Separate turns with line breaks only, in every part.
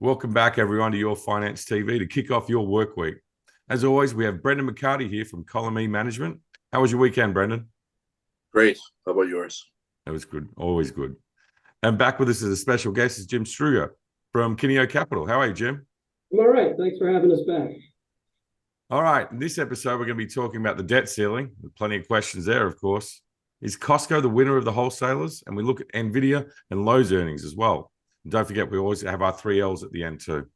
Welcome back, everyone, to Your Finance TV to kick off your work week. As always, we have Brendan McCarty here from Column Management. How was your weekend, Brendan?
Great. How about yours?
That was good. Always good. And back with us as a special guest is Jim Strugger from Kineo Capital. How are you, Jim?
I'm all right. Thanks for having us back.
All right. In this episode, we're going to be talking about the debt ceiling. Plenty of questions there, of course. Is Costco the winner of the wholesalers? And we look at Nvidia and Lowe's earnings as well. And don't forget, we always have our 3 Ls at the end too.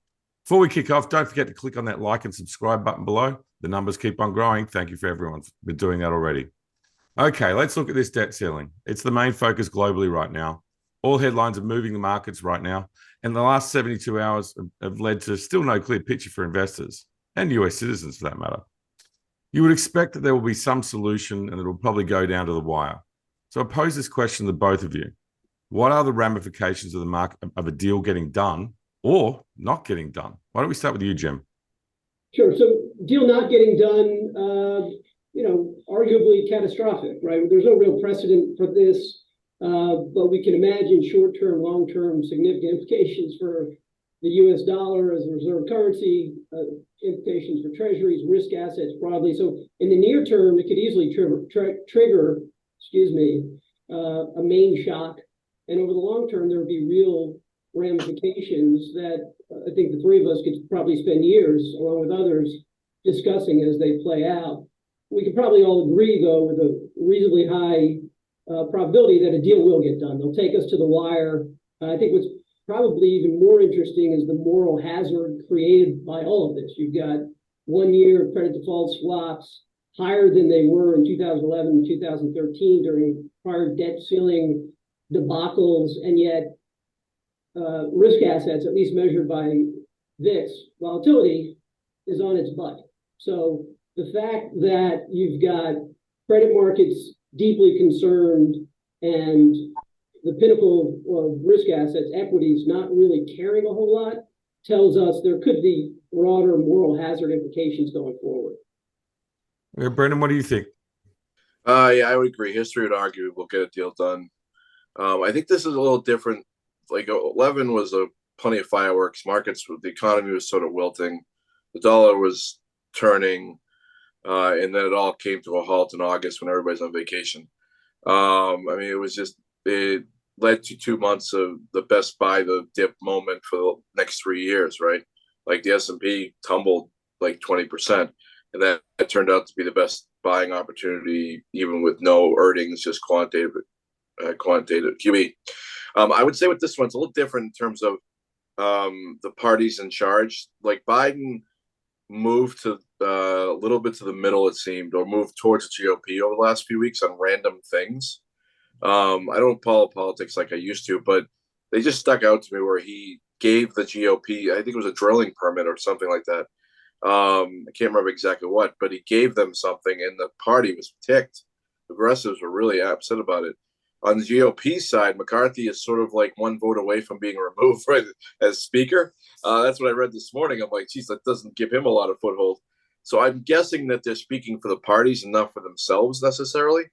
Before we kick off, don't forget to click on that like and subscribe button below. The numbers keep on growing. Thank you for everyone for doing that already. Okay, let's look at this debt ceiling. It's the main focus globally right now. All headlines are moving the markets right now. And the last 72 hours have led to still no clear picture for investors and US citizens for that matter. You would expect that there will be some solution and it will probably go down to the wire. So I pose this question to both of you. What are the ramifications of the market of a deal getting done or not getting done? Why don't we start with you, Jim?
Sure. So deal not getting done, arguably catastrophic, right? There's no real precedent for this, but we can imagine short-term, long-term significant implications for the U.S. dollar as a reserve currency, implications for treasuries, risk assets broadly. So in the near term, it could easily trigger, a main shock. And over the long term, there would be real ramifications that I think the three of us could probably spend years, along with others, discussing as they play out. We could probably all agree, though, with a reasonably high probability that a deal will get done. They'll take us to the wire. I think what's probably even more interesting is the moral hazard created by all of this. You've got 1 year credit default swaps higher than they were in 2011 and 2013 during prior debt ceiling debacles, and yet risk assets, at least measured by VIX volatility, is on its butt. So the fact that you've got credit markets deeply concerned and the pinnacle of risk assets, equities, not really caring a whole lot, tells us there could be broader moral hazard implications going forward.
Brendan, what do you think?
Yeah, I would agree. History would argue we'll get a deal done. I think this is a little different. Like 11 was plenty of fireworks. The economy was sort of wilting. The dollar was turning, and then it all came to a halt in August when everybody's on vacation. It led to 2 months of the best buy the dip moment for the next 3 years, right? Like the S&P tumbled like 20%, and that turned out to be the best buying opportunity, even with no earnings, just quantitative QE. I would say with this one, it's a little different in terms of the parties in charge. Like Biden moved to a little bit to the middle, it seemed, or moved towards the GOP over the last few weeks on random things. I don't follow politics like I used to, but they just stuck out to me where he gave the GOP, I think it was a drilling permit or something like that. I can't remember exactly what, but he gave them something and the party was ticked. The progressives were really upset about it. On the GOP side, McCarthy is sort of like one vote away from being removed, right, as speaker. That's what I read this morning. I'm like, geez, that doesn't give him a lot of foothold. So I'm guessing that they're speaking for the parties and not for themselves necessarily,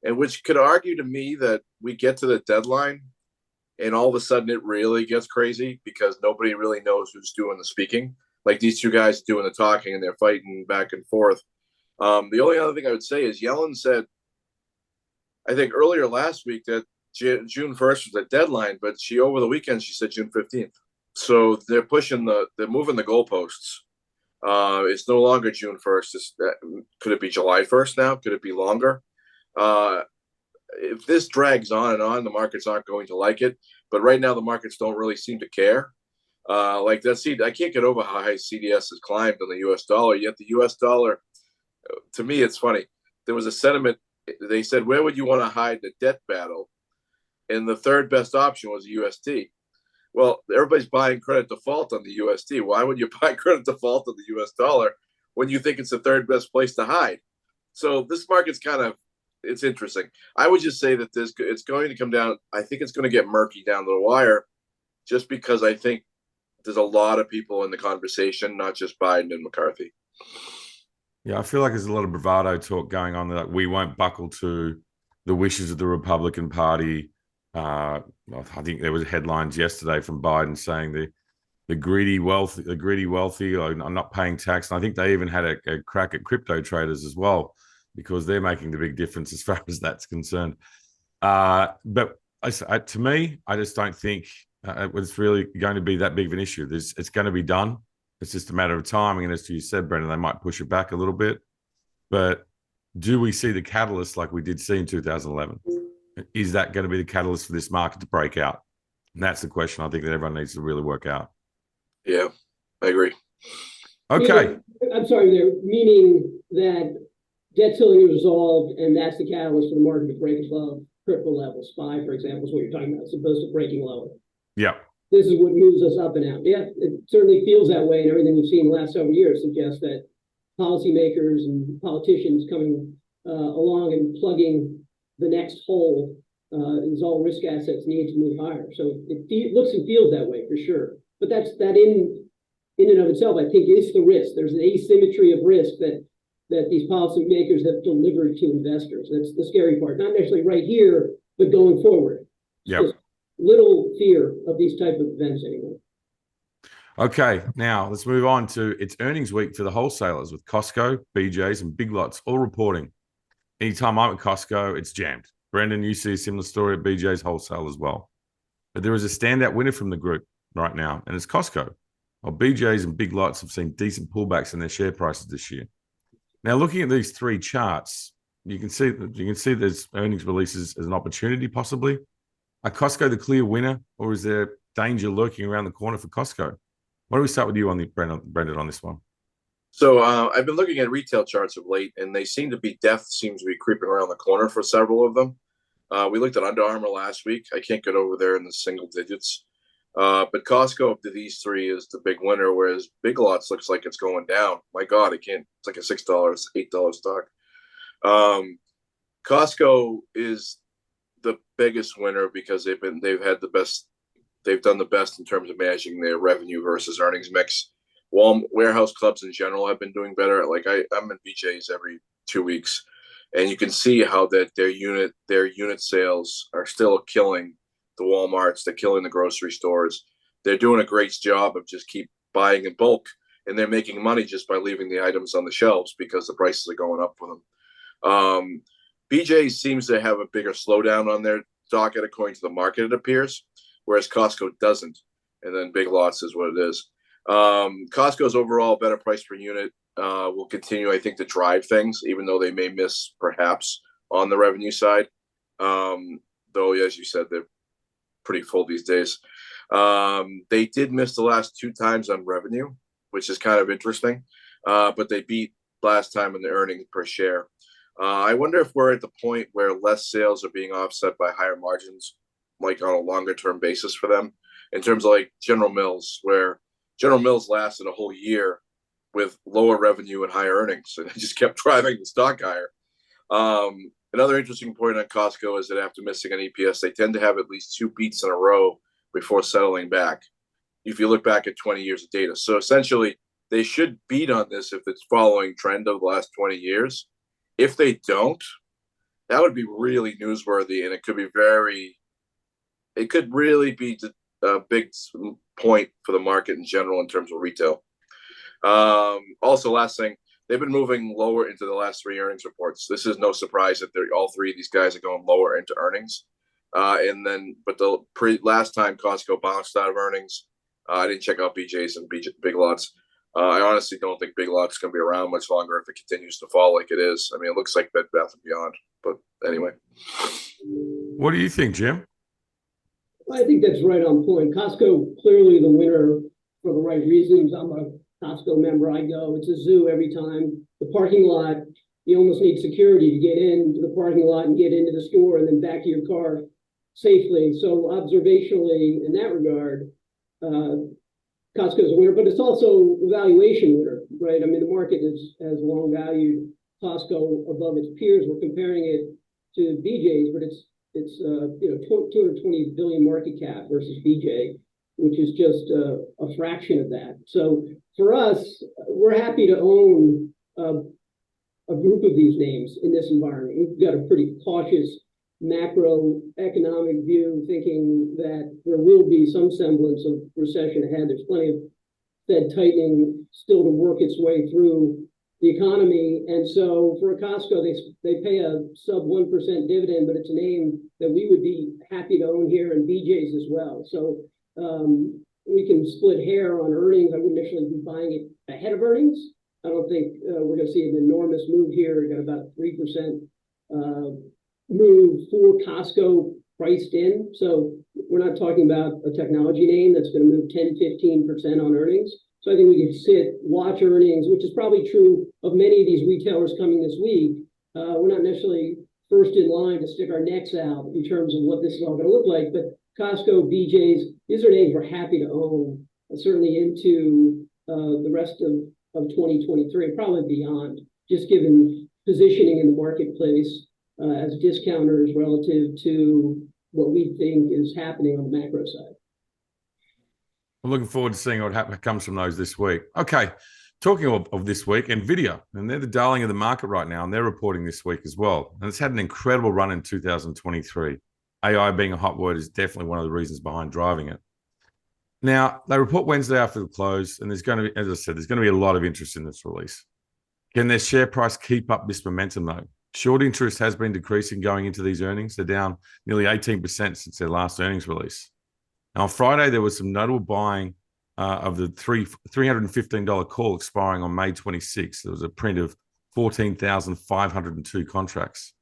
and which could argue to me that we get to the deadline and all of a sudden it really gets crazy because nobody really knows who's doing the speaking. Like these two guys doing the talking and they're fighting back and forth. The only other thing I would say is Yellen said, I think earlier last week, that June 1st was the deadline, but over the weekend she said June 15th. So they're moving the goalposts. It's no longer June 1st. Could it be July 1st now? Could it be longer? If this drags on and on, the markets aren't going to like it. But right now, the markets don't really seem to care. I can't get over how high CDS has climbed on the U.S. dollar. Yet the U.S. dollar, to me, it's funny. There was a sentiment. They said, where would you want to hide the debt battle? And the third best option was USD. Well, everybody's buying credit default on the USD. Why would you buy credit default on the US dollar when you think it's the third best place to hide? So this market's it's interesting. I would just say that it's going to come down. I think it's going to get murky down the wire just because I think there's a lot of people in the conversation, not just Biden and McCarthy.
Yeah, I feel like there's a lot of bravado talk going on that we won't buckle to the wishes of the Republican Party. I think there was headlines yesterday from Biden saying the greedy wealthy. I'm not paying tax. And I think they even had a crack at crypto traders as well, because they're making the big difference as far as that's concerned. But to me, I just don't think it's really going to be that big of an issue. It's going to be done. It's just a matter of timing. And as you said, Brendan, they might push it back a little bit. But do we see the catalyst like we did see in 2011? Is that going to be the catalyst for this market to break out? And that's the question I think that everyone needs to really work out.
Yeah, I agree.
Okay.
I'm sorry, there, meaning that debt ceiling is resolved, and that's the catalyst for the market to break above critical levels. SPY, for example, is what you're talking about, as opposed to breaking lower.
Yeah.
This is what moves us up and out. Yeah, it certainly feels that way, and everything we've seen in the last several years suggests that policymakers and politicians coming along and plugging the next hole is all risk assets need to move higher. So it looks and feels that way for sure. But that in and of itself, I think, is the risk. There's an asymmetry of risk that these policymakers have delivered to investors. That's the scary part. Not necessarily right here, but going forward.
Yeah.
Little fear of these type of events anymore.
Okay, now let's move on to it's earnings week for the wholesalers with Costco, BJ's, and Big Lots all reporting. Anytime I'm at Costco, it's jammed. Brendan, you see a similar story at BJ's wholesale as well. But there is a standout winner from the group right now, and it's Costco. While BJ's and Big Lots have seen decent pullbacks in their share prices this year. Now, looking at these three charts, you can see there's earnings releases as an opportunity possibly. Are Costco the clear winner, or is there danger lurking around the corner for Costco? Why don't we start with you on Brendan on this one?
So I've been looking at retail charts of late, and they seem to be seems to be creeping around the corner for several of them. We looked at Under Armour last week. I can't get over there in the single digits. But Costco of these three is the big winner, whereas Big Lots looks like it's going down. My God, it's like a $6, $8 stock. Costco is the biggest winner because they've done the best in terms of managing their revenue versus earnings mix. Warehouse clubs in general have been doing better. Like I'm in BJ's every 2 weeks, and you can see how that their unit sales are still killing the Walmarts. They're killing the grocery stores. They're doing a great job of just keep buying in bulk, and they're making money just by leaving the items on the shelves because the prices are going up for them. BJ's seems to have a bigger slowdown on their docket according to the market, it appears, whereas Costco doesn't. And then Big Lots is what it is. Costco's overall better price per unit will continue, I think, to drive things, even though they may miss perhaps on the revenue side. Though, as you said, they're pretty full these days. They did miss the last 2 times on revenue, which is kind of interesting. But they beat last time in the earnings per share. I wonder if we're at the point where less sales are being offset by higher margins, like on a longer term basis for them, in terms of like General Mills, where General Mills lasted a whole year with lower revenue and higher earnings, and it just kept driving the stock higher. Another interesting point on Costco is that after missing an EPS, they tend to have at least 2 beats in a row before settling back, if you look back at 20 years of data. So essentially, they should beat on this if it's following trend of the last 20 years. If they don't, that would be really newsworthy, and it could really be a big point for the market in general in terms of retail. Also, last thing, they've been moving lower into the last 3 earnings reports. This is no surprise that all 3 of these guys are going lower into earnings. But the last time Costco bounced out of earnings, I didn't check out BJ's and Big Lots. I honestly don't think Big Lots is going to be around much longer if it continues to fall like it is. I mean, it looks like Bed Bath & Beyond. But anyway.
What do you think, Jim?
I think that's right on point. Costco, clearly the winner for the right reasons. I'm a Costco member. I go. It's a zoo every time. The parking lot, you almost need security to get into the parking lot and get into the store and then back to your car safely. So observationally, in that regard, Costco's a winner, but it's also a valuation winner, right? I mean, the market has long valued Costco above its peers. We're comparing it to BJ's, but it's 220 billion market cap versus BJ, which is just a fraction of that. So for us, we're happy to own a group of these names in this environment. We've got a pretty cautious macroeconomic view, thinking that there will be some semblance of recession ahead. There's plenty of Fed tightening still to work its way through the economy. And so for a Costco, they pay a sub 1% dividend, but it's a name that we would be happy to own here, and BJ's as well. So we can split hair on earnings. I wouldn't initially be buying it ahead of earnings. I don't think we're going to see an enormous move here. We got about a 3% move for Costco priced in. So we're not talking about a technology name that's going to move 10-15% on earnings. So I think we can sit, watch earnings, which is probably true of many of these retailers coming this week. We're not necessarily first in line to stick our necks out in terms of what this is all going to look like, but Costco, BJ's, these are names we're happy to own, certainly into the rest of 2023, probably beyond, just given positioning in the marketplace as discounters relative to what we think is happening on the macro side.
I'm looking forward to seeing what comes from those this week. Okay, talking of this week, Nvidia, and they're the darling of the market right now, and they're reporting this week as well. And it's had an incredible run in 2023. AI being a hot word is definitely one of the reasons behind driving it. Now, they report Wednesday after the close, and there's going to be, as I said, there's going to be a lot of interest in this release. Can their share price keep up this momentum, though? Short interest has been decreasing going into these earnings. They're down nearly 18% since their last earnings release. Now, on Friday, there was some notable buying of the $315 call expiring on May 26th. There was a print of 14,502 contracts.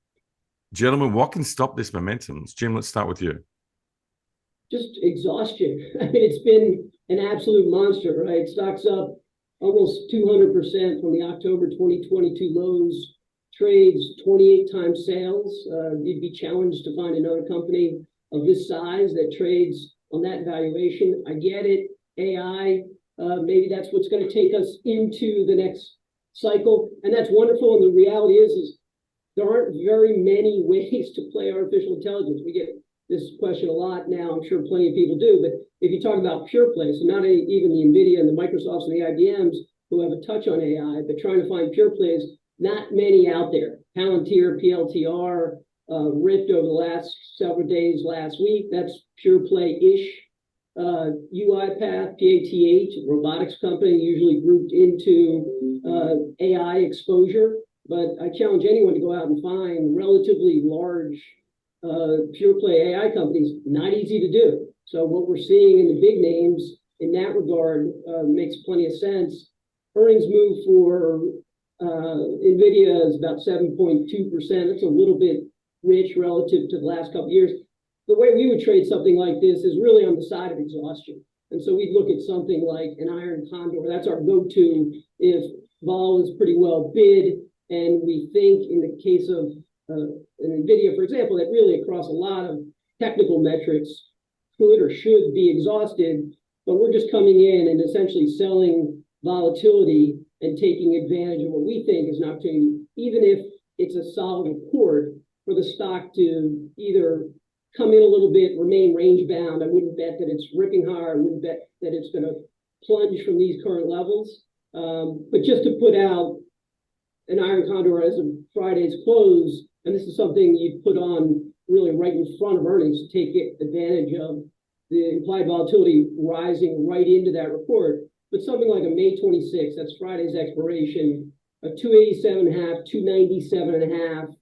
Gentlemen, what can stop this momentum? Jim, let's start with you.
Just exhaustion. I mean, it's been an absolute monster, right? Stocks up almost 200% from the October 2022 lows, trades 28 times sales. You'd be challenged to find another company of this size that trades on that valuation. I get it. AI, maybe that's what's going to take us into the next cycle. And that's wonderful. And the reality is there aren't very many ways to play artificial intelligence. We get this question a lot now. I'm sure plenty of people do. But if you talk about pure plays, so not even the Nvidia and the Microsofts and the IBMs who have a touch on AI, but trying to find pure plays, not many out there. Palantir, PLTR, ripped over the last several days last week. That's pure play-ish. UiPath, PATH, robotics company, usually grouped into AI exposure. But I challenge anyone to go out and find relatively large pure play AI companies. Not easy to do. So what we're seeing in the big names in that regard makes plenty of sense. Earnings move for Nvidia is about 7.2%. That's a little bit rich relative to the last couple of years. The way we would trade something like this is really on the side of exhaustion. And so we'd look at something like an iron condor. That's our go-to if vol is pretty well bid. And we think in the case of an Nvidia, for example, that really across a lot of technical metrics could or should be exhausted. But we're just coming in and essentially selling volatility and taking advantage of what we think is an opportunity, even if it's a solid report, for the stock to either come in a little bit, remain range bound. I wouldn't bet that it's ripping higher. I wouldn't bet that it's going to plunge from these current levels. But just to put out an iron condor as of Friday's close, and this is something you put on really right in front of earnings to take advantage of the implied volatility rising right into that report. But something like a May 26th, that's Friday's expiration, a 287.5, 297.5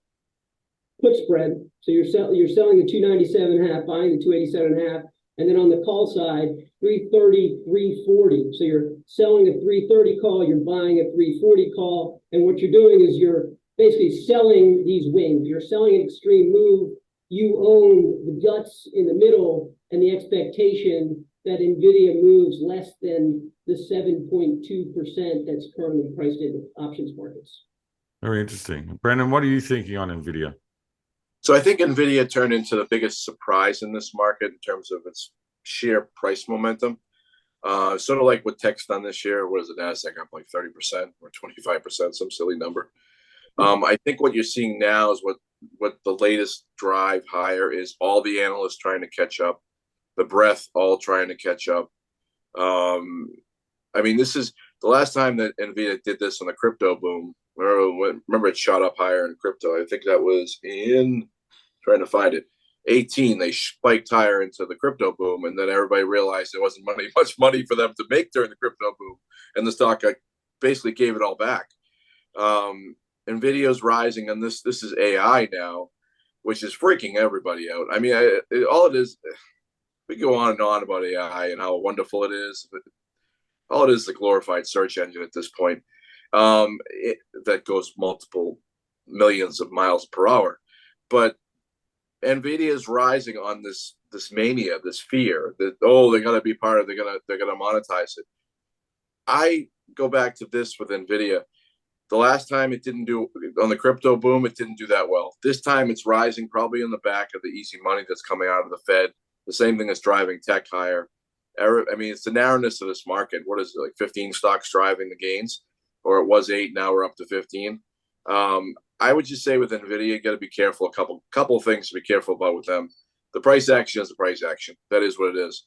put spread. So you're selling the 297.5, buying the 287.5, and then on the call side, 330, 340. So you're selling a 330 call, you're buying a 340 call, and what you're doing is you're basically selling these wings. You're selling an extreme move. You own the guts in the middle and the expectation that Nvidia moves less than the 7.2% that's currently priced into options markets.
Very interesting. Brendan, what are you thinking on Nvidia?
So I think Nvidia turned into the biggest surprise in this market in terms of its sheer price momentum. Sort of like what tech's done this year. What is it, NASDAQ up like 30% or 25%, some silly number. I think what you're seeing now is what the latest drive higher is all the analysts trying to catch up, the breadth all trying to catch up. I mean, this is the last time that Nvidia did this on the crypto boom. Remember it shot up higher in crypto. I think that was in trying to find it. 18, they spiked higher into the crypto boom, and then everybody realized there wasn't much money for them to make during the crypto boom, and the stock basically gave it all back. Nvidia's rising, and this is AI now, which is freaking everybody out. I mean, all it is, we go on and on about AI and how wonderful it is, but all it is a glorified search engine at this point, that goes multiple millions of miles per hour. But Nvidia is rising on this mania, this fear that they're gonna be part of, they're gonna monetize it. I go back to this with Nvidia. The last time it didn't do on the crypto boom, it didn't do that well. This time it's rising, probably in the back of the easy money that's coming out of the Fed. The same thing that's driving tech higher. I mean, it's the narrowness of this market. What is it, like 15 stocks driving the gains? Or it was 8, now we're up to 15. I would just say with Nvidia, you got to be careful. A couple of things to be careful about with them. The price action is the price action. That is what it is.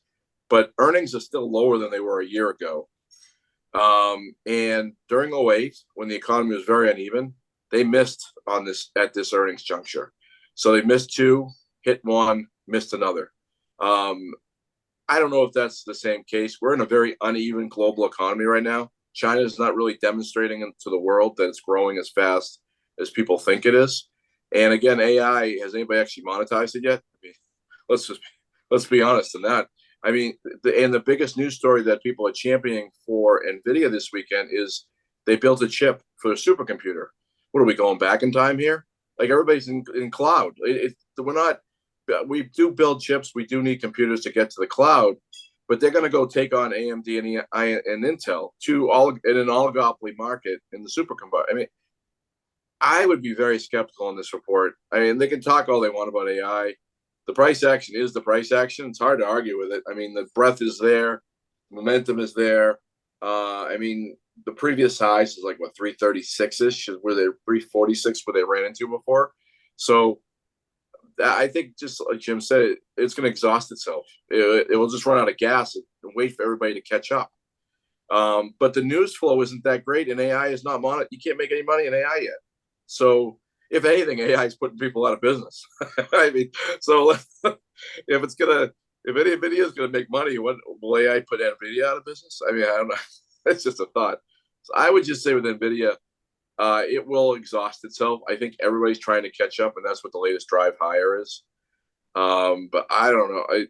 But earnings are still lower than they were a year ago. And during 2008, when the economy was very uneven, they missed at this earnings juncture. So they missed 2, hit 1, missed another. I don't know if that's the same case. We're in a very uneven global economy right now. China is not really demonstrating to the world that it's growing as fast as people think it is. And again, AI, has anybody actually monetized it yet? I mean, let's be honest in that. I mean, the biggest news story that people are championing for Nvidia this weekend is they built a chip for a supercomputer. What are we going back in time here? Like everybody's in cloud. We do build chips. We do need computers to get to the cloud, but they're going to go take on AMD and Intel in an oligopoly market in the supercomputer. I mean, I would be very skeptical on this report. I mean, they can talk all they want about AI. The price action is the price action. It's hard to argue with it. I mean, the breadth is there, momentum is there. I mean, the previous highs is like 336-ish, where they 346 where they ran into before. So I think, just like Jim said, it's going to exhaust itself. It will just run out of gas and wait for everybody to catch up. But the news flow isn't that great, and AI is not you can't make any money in AI yet. So if anything, AI is putting people out of business. I mean, so if Nvidia is going to make money, will AI put Nvidia out of business? I mean, I don't know. It's just a thought. So I would just say with Nvidia, it will exhaust itself. I think everybody's trying to catch up, and that's what the latest drive higher is. But I don't know.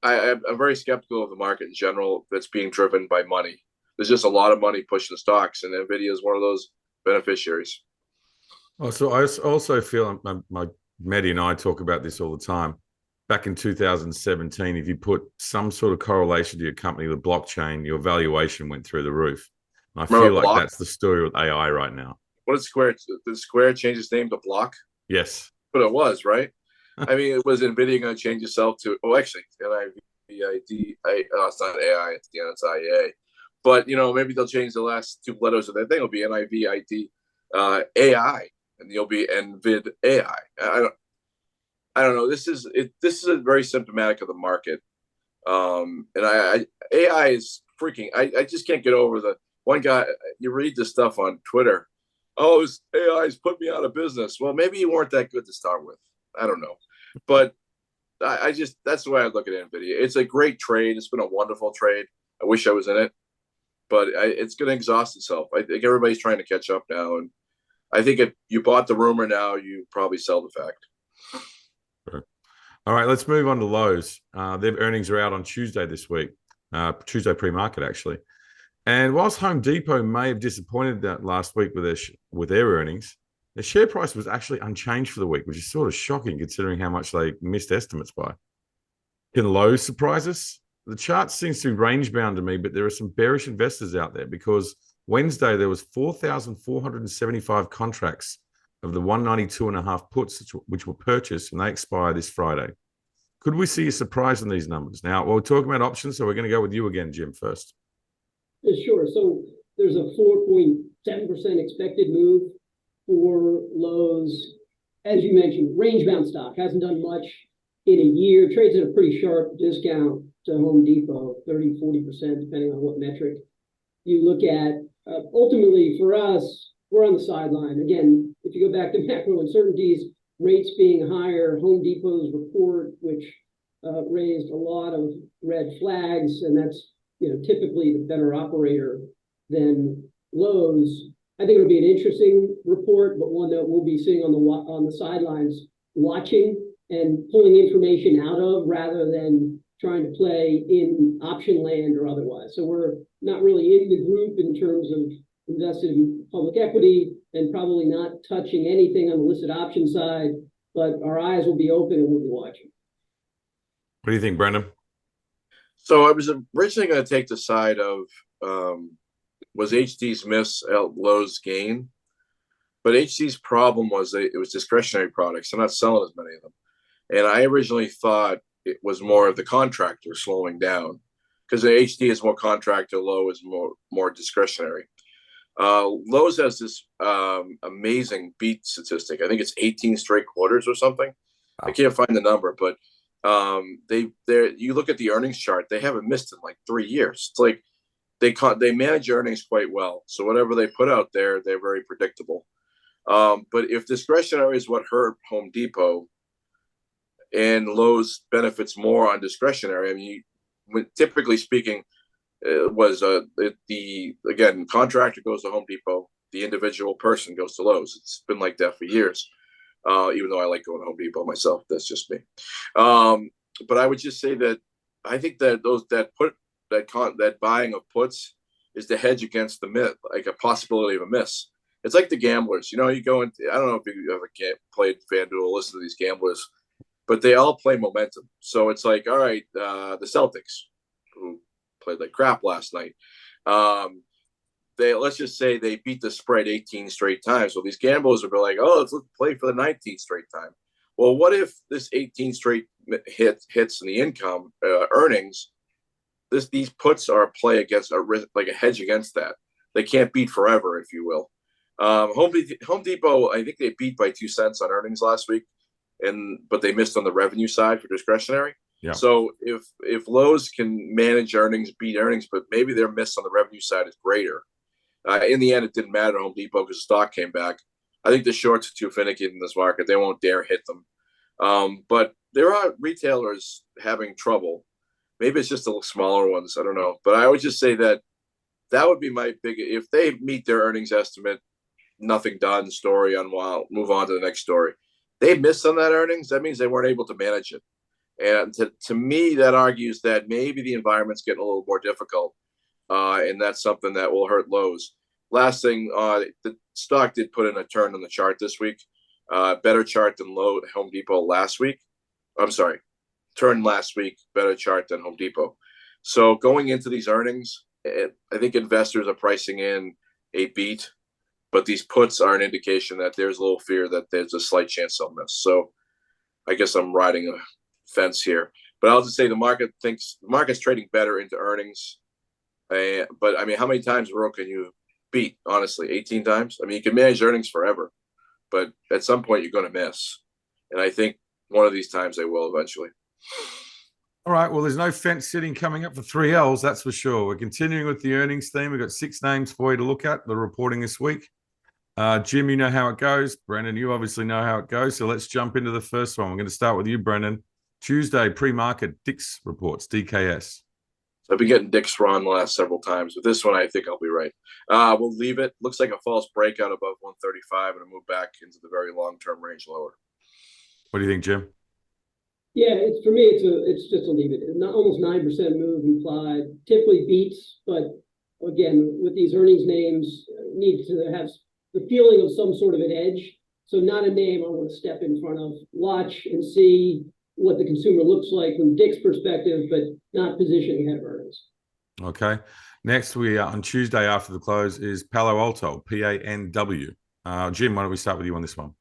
I'm very skeptical of the market in general that's being driven by money. There's just a lot of money pushing stocks, and Nvidia is one of those beneficiaries.
Oh, so I also feel, Maddie and I talk about this all the time. Back in 2017, if you put some sort of correlation to your company with blockchain, your valuation went through the roof. And I feel like that's the story with AI right now.
What did Square? Did Square change its name to Block?
Yes.
But it was, right? I mean, was Nvidia going to change itself to, actually, NIVID. It's not AI, it's the end, it's IA. But, maybe they'll change the last 2 letters of that thing. It'll be NIVID AI, and you'll be NVID AI. I don't know. This is very symptomatic of the market. And AI is freaking. I just can't get over the one guy. You read this stuff on Twitter. Oh, AI's put me out of business. Well, maybe you weren't that good to start with. I don't know, but that's the way I look at Nvidia. It's a great trade. It's been a wonderful trade. I wish I was in it, but it's going to exhaust itself. I think everybody's trying to catch up now, and I think if you bought the rumor now, you probably sell the fact.
Sure. All right, let's move on to Lowe's. Their earnings are out on Tuesday this week, Tuesday pre-market actually. And whilst Home Depot may have disappointed that last week with their earnings, the share price was actually unchanged for the week, which is sort of shocking considering how much they missed estimates by. Can Lowe's surprise us? The chart seems to be range bound to me, but there are some bearish investors out there because Wednesday there was 4,475 contracts of the 192.5 puts which were purchased, and they expire this Friday. Could we see a surprise in these numbers? Now, we're talking about options, so we're going to go with you again, Jim, first.
Yeah, sure. So there's a 4.7% expected move for Lowe's. As you mentioned, range-bound stock hasn't done much in a year. Trades at a pretty sharp discount to Home Depot, 30, 40%, depending on what metric you look at. Ultimately, for us, we're on the sideline. Again, if you go back to macro uncertainties, rates being higher, Home Depot's report, which raised a lot of red flags, and that's typically the better operator than Lowe's. I think it'll be an interesting report, but one that we'll be sitting on the sidelines watching and pulling information out of, rather than trying to play in option land or otherwise. So we're not really in the group in terms of invested in public equity, and probably not touching anything on the listed option side, but our eyes will be open and we'll be watching.
What do you think, Brendan?
So I was originally going to take the side of was HD's miss Lowe's gain, but HD's problem was it was discretionary products. They're not selling as many of them, and I originally thought it was more of the contractor slowing down, because the HD is more contractor, Lowe is more discretionary. Lowe's has this amazing beat statistic. I think it's 18 straight quarters or something. Wow. I can't find the number, but you look at the earnings chart, they haven't missed in like 3 years. It's like they manage earnings quite well. So whatever they put out there, they're very predictable. But if discretionary is what hurt Home Depot, and Lowe's benefits more on discretionary, I mean, typically speaking, was again, contractor goes to Home Depot, the individual person goes to Lowe's. It's been like that for years. Even though I like going to Home Depot myself, that's just me. But I would just say that I think that that buying of puts is the hedge against the myth, like a possibility of a miss. It's like the gamblers. You go into, I don't know if you ever played FanDuel or listen to these gamblers, but they all play momentum. So it's like, all right, the Celtics, who played like crap last night, let's just say they beat the spread 18 straight times. So these gamblers will be like, oh, let's play for the 19th straight time. Well, what if this 18 straight hits in the income earnings? These puts are a play against a risk, like a hedge against that. They can't beat forever, if you will. Home Depot, I think they beat by 2 cents on earnings last week, but they missed on the revenue side for discretionary. Yeah. So if Lowe's can manage earnings, beat earnings, but maybe their miss on the revenue side is greater. In the end, it didn't matter to Home Depot because the stock came back. I think the shorts are too finicky in this market. They won't dare hit them. But there are retailers having trouble. Maybe it's just the smaller ones. I don't know. But I would just say that would be my big, if they meet their earnings estimate, nothing done, story unwound, move on to the next story. They missed on that earnings. That means they weren't able to manage it. And to me, that argues that maybe the environment's getting a little more difficult. And that's something that will hurt Lowe's. Last thing, the stock did put in a turn on the chart this week. Better chart than Home Depot last week. I'm sorry, turn last week, better chart than Home Depot. So going into these earnings, I think investors are pricing in a beat, but these puts are an indication that there's a little fear that there's a slight chance they'll miss. So I guess I'm riding a fence here. But I'll just say the market's trading better into earnings. But I mean, how many times in a row can you beat? Honestly, 18 times. I mean, you can manage earnings forever, but at some point you're going to miss. And I think one of these times they will eventually.
All right. Well, there's no fence sitting coming up for 3Ls, that's for sure. We're continuing with the earnings theme. We've got 6 names for you to look at. They're reporting this week. Jim, you know how it goes. Brendan, you obviously know how it goes. So let's jump into the first one. We're going to start with you, Brendan. Tuesday, pre-market, Dick's reports, DKS.
I've been getting Dick's wrong the last several times, but this one I think I'll be right. We'll leave it. Looks like a false breakout above 135 and a move back into the very long-term range lower.
What do you think, Jim?
Yeah, for me, it's just a leave it. Almost 9% move implied. Typically beats, but again, with these earnings names, need to have the feeling of some sort of an edge. So not a name I want to step in front of. Watch and see what the consumer looks like from Dick's perspective, but not positioning ahead of earnings.
Okay. Next, we are on Tuesday after the close is Palo Alto, PANW. Jim, why don't we start with you on this one?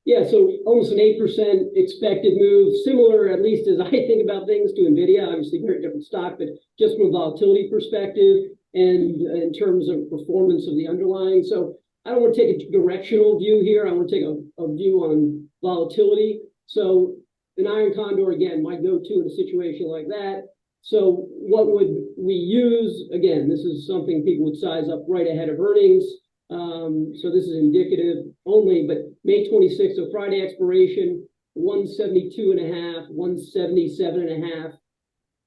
Yeah, so almost an 8% expected move, similar, at least as I think about things, to Nvidia. Obviously, very different stock, but just from a volatility perspective and in terms of performance of the underlying. So I don't want to take a directional view here. I want to take a view on volatility. So an iron condor, again, might go to in a situation like that. So what would we use? Again, this is something people would size up right ahead of earnings. So this is indicative only, but May 26th, so Friday expiration, 172.5, 177.5.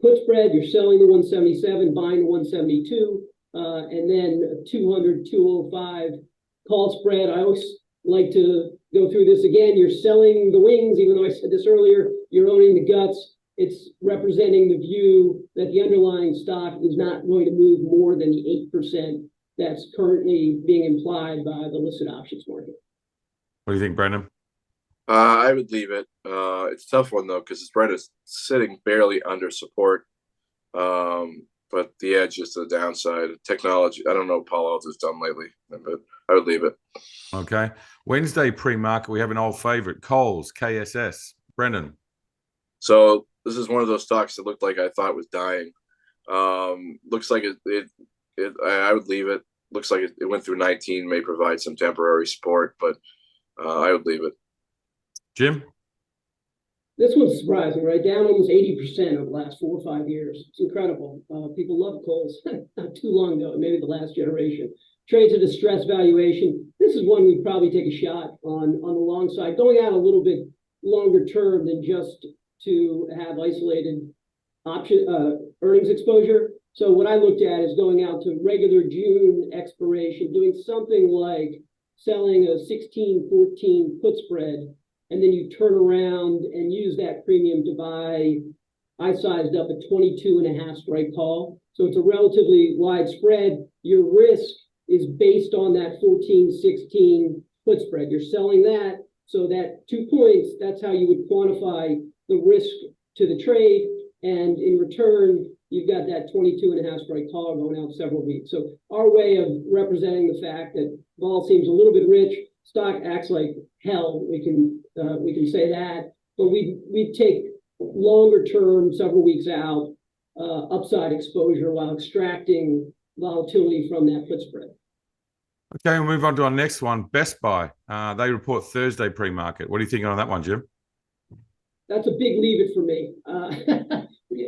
Put spread, you're selling the 177, buying the 172, and then 200, 205 call spread. I always like to go through this again. You're selling the wings, even though I said this earlier, you're owning the guts. It's representing the view that the underlying stock is not going to move more than the 8% that's currently being implied by the listed options market.
What do you think, Brendan?
I would leave it. It's a tough one though, because the spread is sitting barely under support. But the edge is to the downside. Technology, I don't know what Palo Alto's done lately, but I would leave it.
Okay. Wednesday pre-market, we have an old favorite, Kohl's, KSS. Brendan.
So this is one of those stocks that looked like I thought was dying. Looks like I would leave it. Looks like it went through 19, may provide some temporary support, but I would leave it.
Jim?
This one's surprising, right? Down almost 80% over the last 4 or 5 years. It's incredible. People love Kohl's not too long ago, maybe the last generation. Trades at a stress valuation. This is one we'd probably take a shot on the long side, going out a little bit longer term than just to have isolated option earnings exposure. So what I looked at is going out to regular June expiration, doing something like selling a 16-14 put spread, and then you turn around and use that premium to buy. I sized up a 22.5 strike call. So it's a relatively wide spread. Your risk is based on that 14-16 put spread. You're selling that, so that 2 points, that's how you would quantify the risk to the trade. And in return, you've got that 22.5 strike call going out several weeks. So our way of representing the fact that vol seems a little bit rich, stock acts like hell. We can say that, but we take longer term, several weeks out, upside exposure while extracting volatility from that put spread.
Okay, we'll move on to our next one, Best Buy. They report Thursday pre-market. What are you thinking on that one, Jim?
That's a big leave it for me.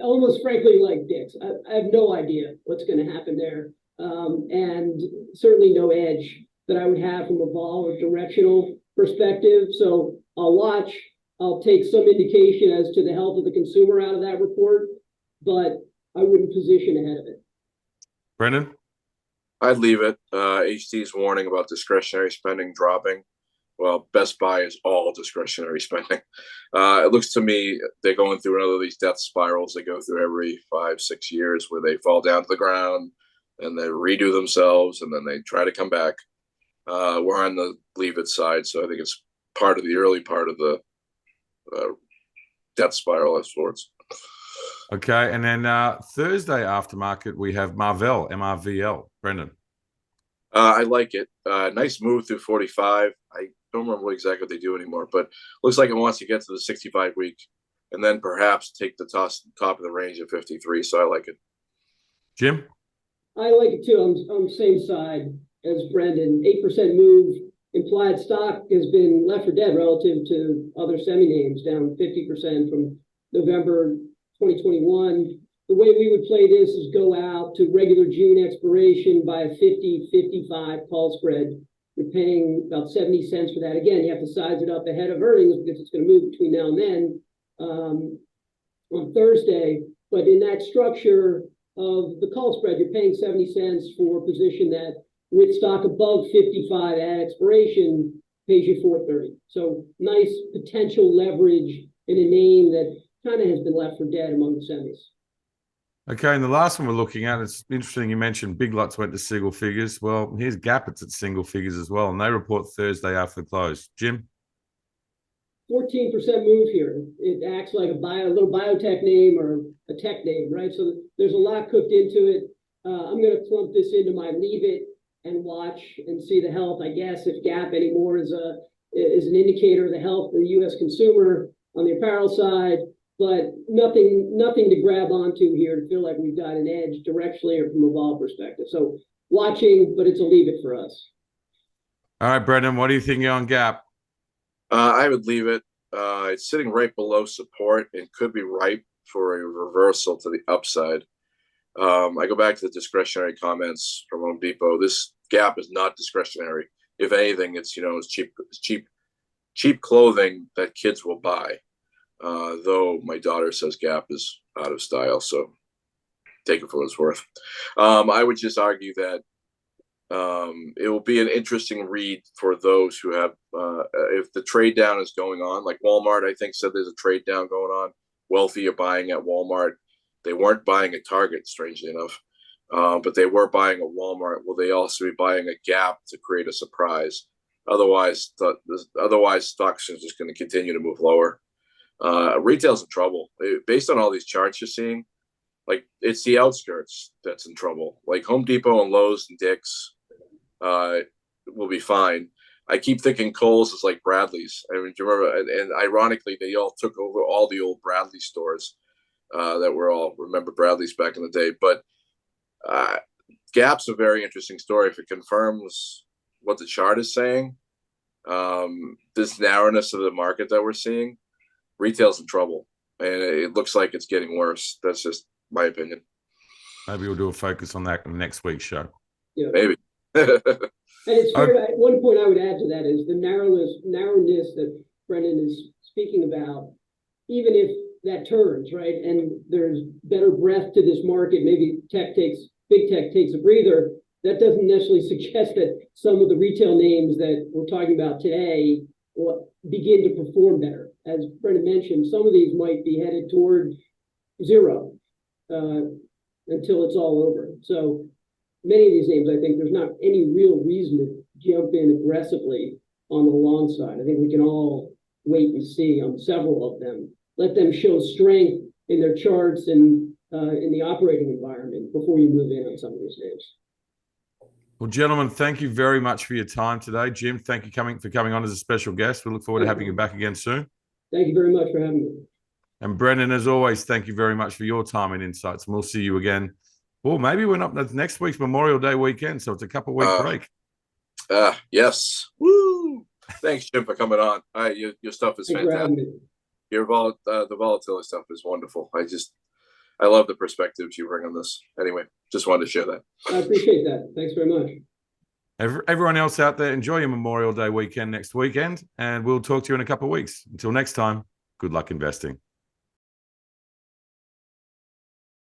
Almost frankly like Dick's. I have no idea what's going to happen there, and certainly no edge that I would have from a vol or directional perspective. So I'll watch. I'll take some indication as to the health of the consumer out of that report, but I wouldn't position ahead of it.
Brendan?
I'd leave it. HT's warning about discretionary spending dropping. Well, Best Buy is all discretionary spending. It looks to me they're going through another of these death spirals they go through every 5-6 years, where they fall down to the ground and they redo themselves and then they try to come back. We're on the leave it side, so I think it's part of the early part of the death spiral of sorts.
Okay, and then Thursday aftermarket, we have Marvell, MRVL. Brendan?
I like it. Nice move through 45. I don't remember exactly what they do anymore, but looks like it wants to get to the 65-week and then perhaps take the top of the range at 53. So I like it.
Jim?
I like it too. I'm on the same side as Brendan. 8% move. Implied stock has been left for dead relative to other semi names, down 50% from November 2021. The way we would play this is go out to regular June expiration by a 50-55 call spread. You're paying about 70 cents for that. Again, you have to size it up ahead of earnings because it's going to move between now and then on Thursday. But in that structure of the call spread, you're paying 70 cents for a position that with stock above 55 at expiration pays you 430. So nice potential leverage in a name that kind of has been left for dead among the semis.
Okay, and the last one we're looking at, it's interesting you mentioned Big Lots went to single figures. Well, here's Gap, it's at single figures as well, and they report Thursday after the close. Jim?
14% move here. It acts like a little biotech name or a tech name, right? So there's a lot cooked into it. I'm going to clump this into my leave it and watch and see the health. I guess if Gap anymore is an indicator of the health of the U.S. consumer on the apparel side, but nothing to grab onto here to feel like we've got an edge directionally or from a vol perspective. So watching, but it's a leave it for us.
All right, Brendan, what are you thinking on Gap?
I would leave it. It's sitting right below support and could be ripe for a reversal to the upside. I go back to the discretionary comments from Home Depot. This Gap is not discretionary. If anything, it's cheap clothing that kids will buy. Though my daughter says Gap is out of style, so take it for what it's worth. I would just argue that it will be an interesting read for those who have, if the trade down is going on, like Walmart, I think said there's a trade down going on. Wealthy are buying at Walmart. They weren't buying at Target, strangely enough, but they were buying at Walmart. Will they also be buying a Gap to create a surprise? Otherwise, stocks are just going to continue to move lower. Retail's in trouble. Based on all these charts you're seeing, like it's the outskirts that's in trouble. Like Home Depot and Lowe's and Dick's will be fine. I keep thinking Kohl's is like Bradley's. I mean, do you remember? And ironically, they all took over all the old Bradley stores that were all, remember Bradley's back in the day. But Gap's a very interesting story. If it confirms what the chart is saying, this narrowness of the market that we're seeing, retail's in trouble. And it looks like it's getting worse. That's just my opinion.
Maybe we'll do a focus on that in next week's show.
Yeah.
Maybe.
And it's fair to, one point I would add to that is the narrowness that Brendan is speaking about, even if that turns, right, and there's better breadth to this market, maybe big tech takes a breather, that doesn't necessarily suggest that some of the retail names that we're talking about today will begin to perform better. As Brendan mentioned, some of these might be headed toward zero until it's all over. So many of these names, I think there's not any real reason to jump in aggressively on the long side. I think we can all wait and see on several of them. Let them show strength in their charts and in the operating environment before you move in on some of these names.
Well, gentlemen, thank you very much for your time today. Jim, thank you for coming on as a special guest. We look forward to having you back again soon.
Thank you very much for having me.
And Brendan, as always, thank you very much for your time and insights. And we'll see you again. Well, maybe we're not next week's Memorial Day weekend, so it's a couple week break.
Yes. Woo! Thanks, Jim, for coming on. Your stuff is fantastic. The volatility stuff is wonderful. I love the perspectives you bring on this. Anyway, just wanted to share that.
I appreciate that. Thanks very much.
Everyone else out there, enjoy your Memorial Day weekend next weekend, and we'll talk to you in a couple of weeks. Until next time, good luck investing.